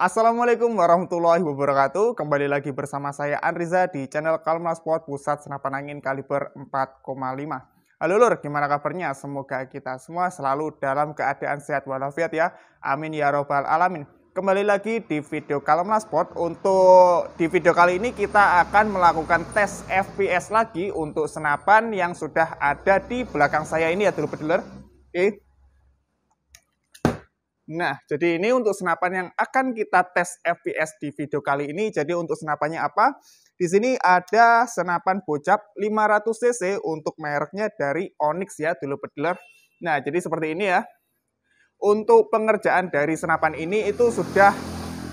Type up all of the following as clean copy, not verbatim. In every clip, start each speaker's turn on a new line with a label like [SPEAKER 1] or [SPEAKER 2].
[SPEAKER 1] Assalamualaikum warahmatullahi wabarakatuh. Kembali lagi bersama saya Anriza di channel Kalma Sport Pusat Senapan Angin kaliber 4,5. Halo Lur, gimana kabarnya? Semoga kita semua selalu dalam keadaan sehat walafiat ya. Amin ya robbal alamin. Kembali lagi di video Kalma Sport. Untuk di video kali ini kita akan melakukan tes FPS lagi untuk senapan yang sudah ada di belakang saya ini ya dulur-dulur. Oke. Nah, jadi ini untuk senapan yang akan kita tes FPS di video kali ini. Jadi untuk senapannya apa? Di sini ada senapan bocap 500 cc untuk mereknya dari Onyx ya, dulur-dulur. Nah, jadi seperti ini ya. Untuk pengerjaan dari senapan ini itu sudah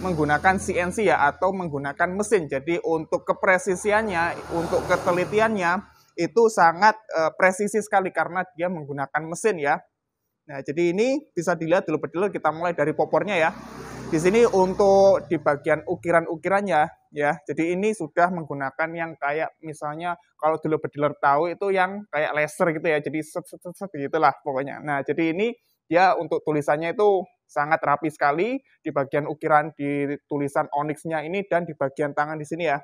[SPEAKER 1] menggunakan CNC ya, atau menggunakan mesin. Jadi untuk kepresisiannya, untuk ketelitiannya itu sangat presisi sekali karena dia menggunakan mesin ya. Nah, jadi ini bisa dilihat dulu-dulu, kita mulai dari popornya ya. Di sini untuk di bagian ukiran-ukirannya ya. Jadi ini sudah menggunakan yang kayak misalnya kalau dulu-dulu tahu itu yang kayak laser gitu ya. Jadi set gitulah pokoknya. Nah, jadi ini dia untuk tulisannya itu sangat rapi sekali di bagian ukiran di tulisan Onyx-nya ini dan di bagian tangan di sini ya.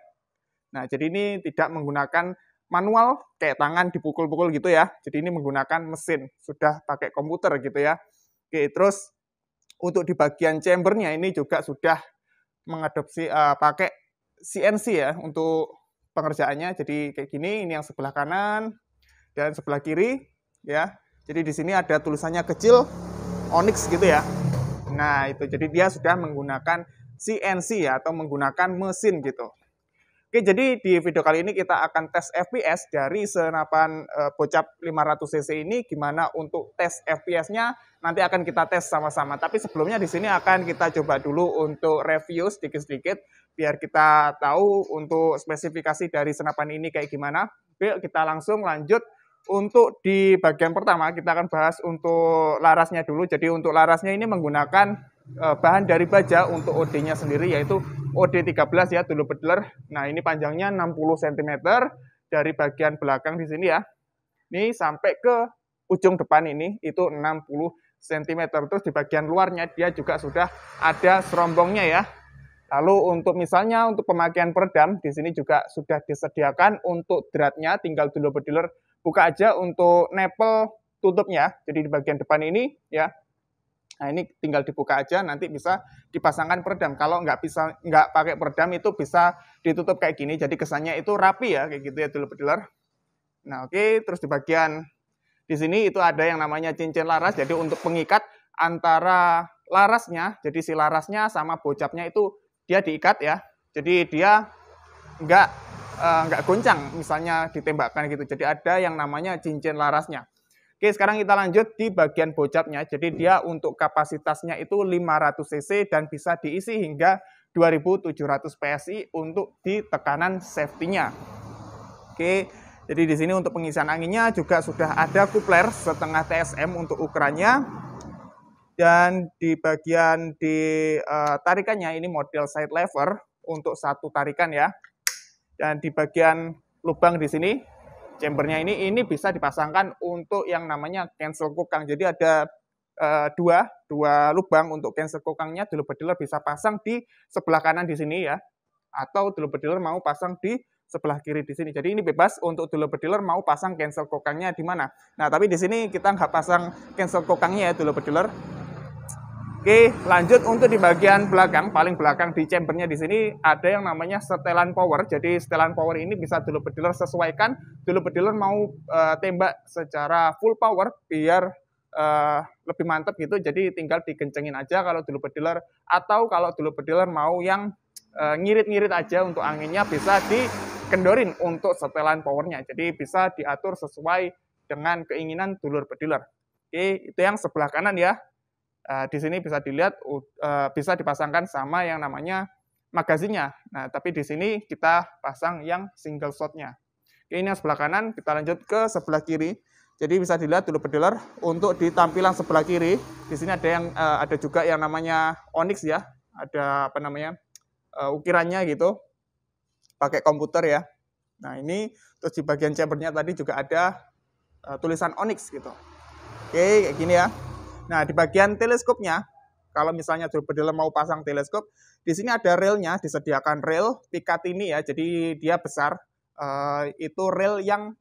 [SPEAKER 1] Nah, jadi ini tidak menggunakan manual kayak tangan dipukul-pukul gitu ya. Jadi ini menggunakan mesin, sudah pakai komputer gitu ya. Oke, terus untuk di bagian chambernya ini juga sudah mengadopsi pakai CNC ya untuk pengerjaannya. Jadi kayak gini, ini yang sebelah kanan dan sebelah kiri ya. Jadi di sini ada tulisannya kecil Onyx gitu ya. Nah, itu jadi dia sudah menggunakan CNC ya, atau menggunakan mesin gitu. Oke, jadi di video kali ini kita akan tes FPS dari senapan bocap 500 cc ini. Gimana untuk tes FPS-nya nanti akan kita tes sama-sama. Tapi sebelumnya di sini akan kita coba dulu untuk review sedikit-sedikit biar kita tahu untuk spesifikasi dari senapan ini kayak gimana. Oke, kita langsung lanjut. Untuk di bagian pertama kita akan bahas untuk larasnya dulu. Jadi untuk larasnya ini menggunakan bahan dari baja untuk OD-nya sendiri yaitu OD13 ya dulur-dulur. Nah, ini panjangnya 60 cm dari bagian belakang di sini ya. Ini sampai ke ujung depan ini itu 60 cm. Terus di bagian luarnya dia juga sudah ada serombongnya ya. Lalu untuk misalnya untuk pemakaian peredam di sini juga sudah disediakan untuk dratnya, tinggal dulur-dulur buka aja untuk nepel tutupnya. Jadi di bagian depan ini ya. Nah, ini tinggal dibuka aja, nanti bisa dipasangkan peredam. Kalau nggak pakai peredam itu bisa ditutup kayak gini, jadi kesannya itu rapi ya, kayak gitu ya dulur-dulur. Nah, oke, terus di bagian di sini itu ada yang namanya cincin laras. Jadi untuk pengikat antara larasnya, jadi si larasnya sama bocapnya itu dia diikat ya. Jadi dia nggak goncang, misalnya ditembakkan gitu. Jadi ada yang namanya cincin larasnya. Oke, sekarang kita lanjut di bagian bocapnya. Jadi dia untuk kapasitasnya itu 500 cc dan bisa diisi hingga 2700 PSI untuk di tekanan safety-nya. Oke, jadi di sini untuk pengisian anginnya juga sudah ada kupler setengah TSM untuk ukurannya. Dan di bagian di tarikannya ini model side lever untuk satu tarikan ya. Dan di bagian lubang di sini chambernya ini bisa dipasangkan untuk yang namanya cancel kokang. Jadi ada dua lubang untuk cancel kokangnya. Dulur-dulur bisa pasang di sebelah kanan di sini ya, atau dulur-dulur mau pasang di sebelah kiri di sini. Jadi ini bebas untuk dulur-dulur mau pasang cancel kokangnya di mana. Nah, tapi di sini kita nggak pasang cancel kokangnya ya dulur-dulur. Oke, lanjut untuk di bagian belakang, paling belakang di chambernya di sini ada yang namanya setelan power. Jadi setelan power ini bisa dulur-dulur sesuaikan. Dulur-dulur mau tembak secara full power biar lebih mantap gitu. Jadi tinggal dikencengin aja kalau dulur-dulur, atau kalau dulur-dulur mau yang ngirit-ngirit aja untuk anginnya bisa dikendorin untuk setelan powernya. Jadi bisa diatur sesuai dengan keinginan dulur-dulur. Oke, itu yang sebelah kanan ya. Di sini bisa dilihat bisa dipasangkan sama yang namanya magazinnya. Nah, tapi di sini kita pasang yang single shotnya. Oke, ini yang sebelah kanan, kita lanjut ke sebelah kiri. Jadi bisa dilihat dulur-dulur untuk di tampilan sebelah kiri. Di sini ada juga yang namanya Onyx ya. Ada apa namanya ukirannya gitu. Pakai komputer ya. Nah, ini terus di bagian chambernya tadi juga ada tulisan Onyx gitu. Oke, kayak gini ya. Nah, di bagian teleskopnya kalau misalnya dulu pedeler mau pasang teleskop, di sini ada railnya, disediakan rail Picatinny ya, jadi dia besar. Itu rail yang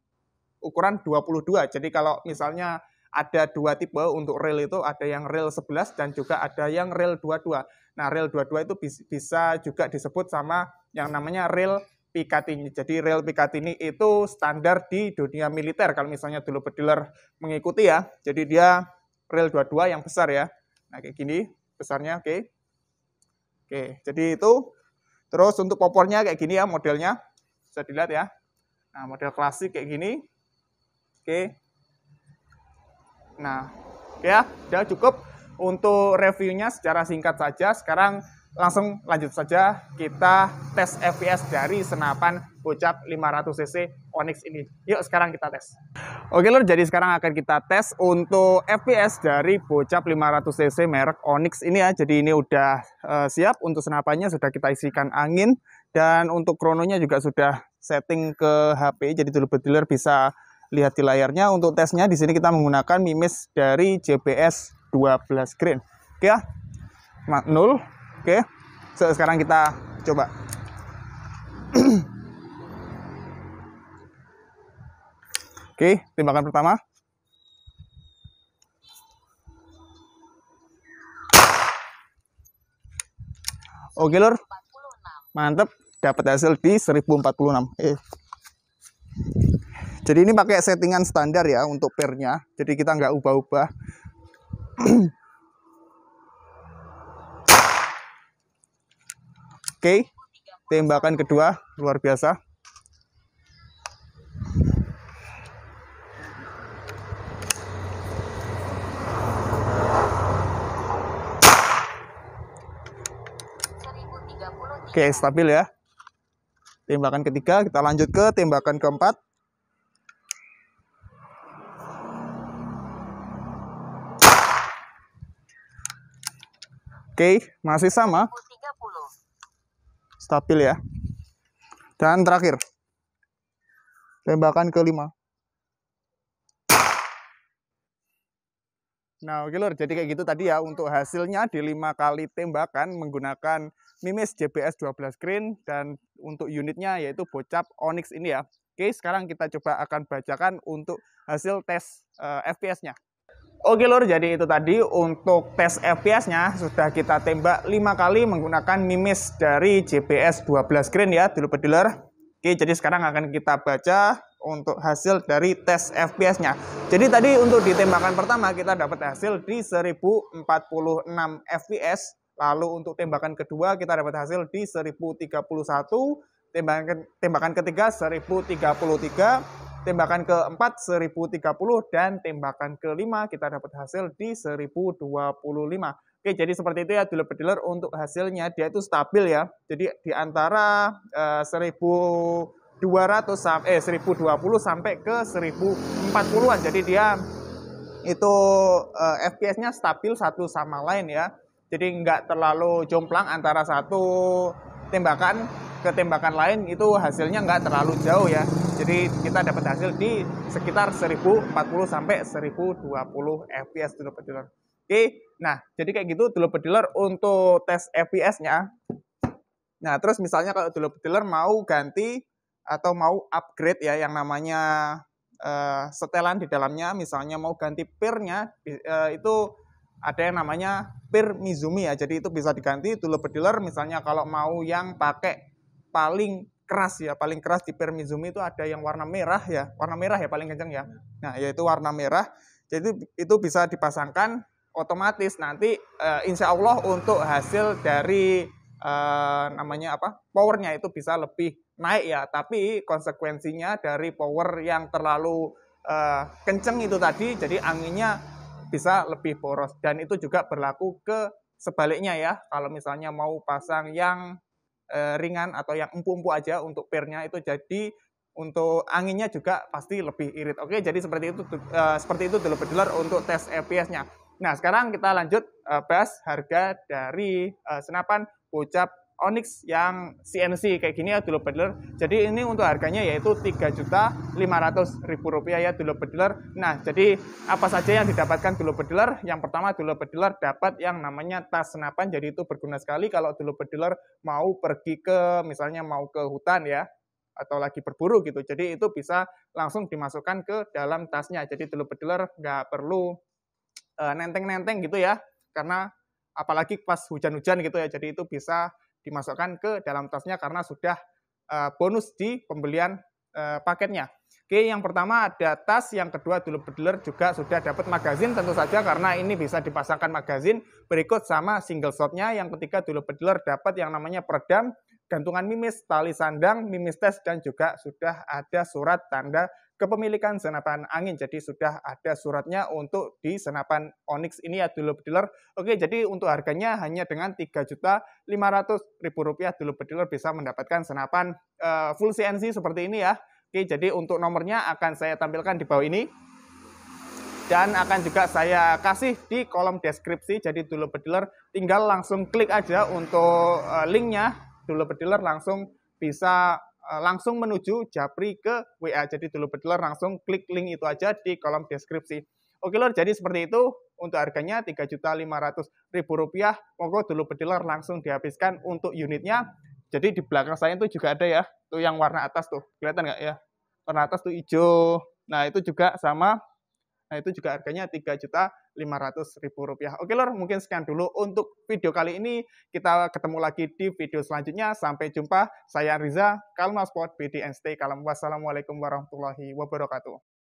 [SPEAKER 1] ukuran 22. Jadi kalau misalnya ada dua tipe untuk rail itu, ada yang rail 11 dan juga ada yang rail 22. Nah, rail 22 itu bisa juga disebut sama yang namanya rail Picatinny. Jadi rail Picatinny itu standar di dunia militer kalau misalnya dulu pedeler mengikuti ya. Jadi dia rail 22 yang besar ya. Nah, kayak gini besarnya, oke. Oke, jadi itu. Terus untuk popornya kayak gini ya modelnya. Bisa dilihat ya. Nah, model klasik kayak gini. Oke. Nah, ya, udah cukup untuk reviewnya secara singkat saja. Sekarang langsung lanjut saja kita tes FPS dari senapan bocap 500cc Onyx ini. Yuk sekarang kita tes. Oke lor, jadi sekarang akan kita tes untuk FPS dari bocap 500cc merek Onyx ini ya. Jadi ini udah siap untuk senapannya, sudah kita isikan angin. Dan untuk krononya juga sudah setting ke HP, jadi dulu dealer bisa lihat di layarnya. Untuk tesnya di sini kita menggunakan mimis dari JBS 12 Green. Oke ya, 0. Oke, sekarang kita coba. Oke, tembakan pertama. Oke lor, mantep, dapat hasil di 1046. Jadi ini pakai settingan standar ya untuk pairnya, jadi kita nggak ubah-ubah. Oke, tembakan kedua luar biasa. Oke, stabil ya. Tembakan ketiga, kita lanjut ke tembakan keempat. Oke, masih sama. Stabil ya. Dan terakhir, tembakan kelima. Nah, oke lor, jadi kayak gitu tadi ya untuk hasilnya di 5 kali tembakan menggunakan mimis JBS 12 Green dan untuk unitnya yaitu bocap Onyx ini ya. Oke, sekarang kita coba akan bacakan untuk hasil tes FPS-nya. Oke lor, jadi itu tadi untuk tes FPS-nya sudah kita tembak 5 kali menggunakan mimis dari JBS 12 Green ya, dulu pedeler. Oke, jadi sekarang akan kita baca untuk hasil dari tes FPS-nya. Jadi tadi untuk di tembakan pertama kita dapat hasil di 1046 FPS. Lalu untuk tembakan kedua kita dapat hasil di 1031. Tembakan ketiga 1033. Tembakan keempat 1030 dan tembakan kelima kita dapat hasil di 1025. Oke, jadi seperti itu ya dulu pedeler untuk hasilnya, dia itu stabil ya. Jadi di antara 1220 sampai ke 1040-an. Jadi dia itu FPS-nya stabil satu sama lain ya. Jadi nggak terlalu jomplang antara satu tembakan ke tembakan lain, itu hasilnya nggak terlalu jauh ya. Jadi kita dapat hasil di sekitar 1040 sampai 1020 FPS dulu pedeler. Oke, nah jadi kayak gitu dulu pedeler untuk tes FPS-nya. Nah terus misalnya kalau dulu pedeler mau ganti atau mau upgrade ya yang namanya setelan di dalamnya, misalnya mau ganti pair-nya itu ada yang namanya pair Mizumi ya. Jadi itu bisa diganti dulu pedeler, misalnya kalau mau yang pakai paling keras ya, paling keras di pair Mizumi itu ada yang warna merah ya paling kencang ya. Nah, yaitu warna merah. Jadi itu bisa dipasangkan otomatis nanti insya Allah untuk hasil dari namanya apa? Powernya itu bisa lebih naik ya. Tapi konsekuensinya dari power yang terlalu kenceng itu tadi, jadi anginnya bisa lebih boros, dan itu juga berlaku ke sebaliknya ya. Kalau misalnya mau pasang yang ringan atau yang empuk-empuk aja untuk pairnya itu, jadi untuk anginnya juga pasti lebih irit. Oke, jadi seperti itu dulu pedeler untuk tes FPS-nya. Nah, sekarang kita lanjut bahas harga dari senapan bocap Onyx yang CNC kayak gini ya dulur pedeler. Jadi ini untuk harganya yaitu Rp3.500.000 ya dulur pedeler. Nah, jadi apa saja yang didapatkan dulur pedeler? Yang pertama dulur pedeler dapat yang namanya tas senapan. Jadi itu berguna sekali kalau dulur pedeler mau pergi ke misalnya mau ke hutan ya atau lagi berburu gitu. Jadi itu bisa langsung dimasukkan ke dalam tasnya. Jadi dulur pedeler nggak perlu nenteng-nenteng gitu ya. Karena apalagi pas hujan-hujan gitu ya. Jadi itu bisa dimasukkan ke dalam tasnya karena sudah bonus di pembelian paketnya. Oke, yang pertama ada tas, yang kedua dulur pedeler juga sudah dapat magazin tentu saja karena ini bisa dipasangkan magazin berikut sama single shotnya. Yang ketiga dulur pedeler dapat yang namanya peredam, gantungan mimis, tali sandang, mimis tes, dan juga sudah ada surat tanda kepemilikan senapan angin. Jadi sudah ada suratnya untuk di senapan Onyx ini ya dulur pedeler. Oke, jadi untuk harganya hanya dengan Rp3.500.000 dulur pedeler bisa mendapatkan senapan full CNC seperti ini ya. Oke, jadi untuk nomornya akan saya tampilkan di bawah ini. Dan akan juga saya kasih di kolom deskripsi. Jadi dulur pedeler tinggal langsung klik aja untuk linknya. Dulur pedeler langsung bisa langsung menuju Japri ke WA. Jadi dulur pedeler langsung klik link itu aja di kolom deskripsi. Oke lor, jadi seperti itu untuk harganya Rp3.500.000. Monggo dulur pedeler langsung dihabiskan untuk unitnya. Jadi di belakang saya itu juga ada ya, tuh yang warna atas tuh, kelihatan nggak ya? Warna atas tuh hijau. Nah itu juga sama. Nah itu juga harganya Rp3.500.000. Oke lor, mungkin sekian dulu untuk video kali ini. Kita ketemu lagi di video selanjutnya. Sampai jumpa. Saya Riza, Kalma Sport, BD and Stay Kalem. Wassalamualaikum warahmatullahi wabarakatuh.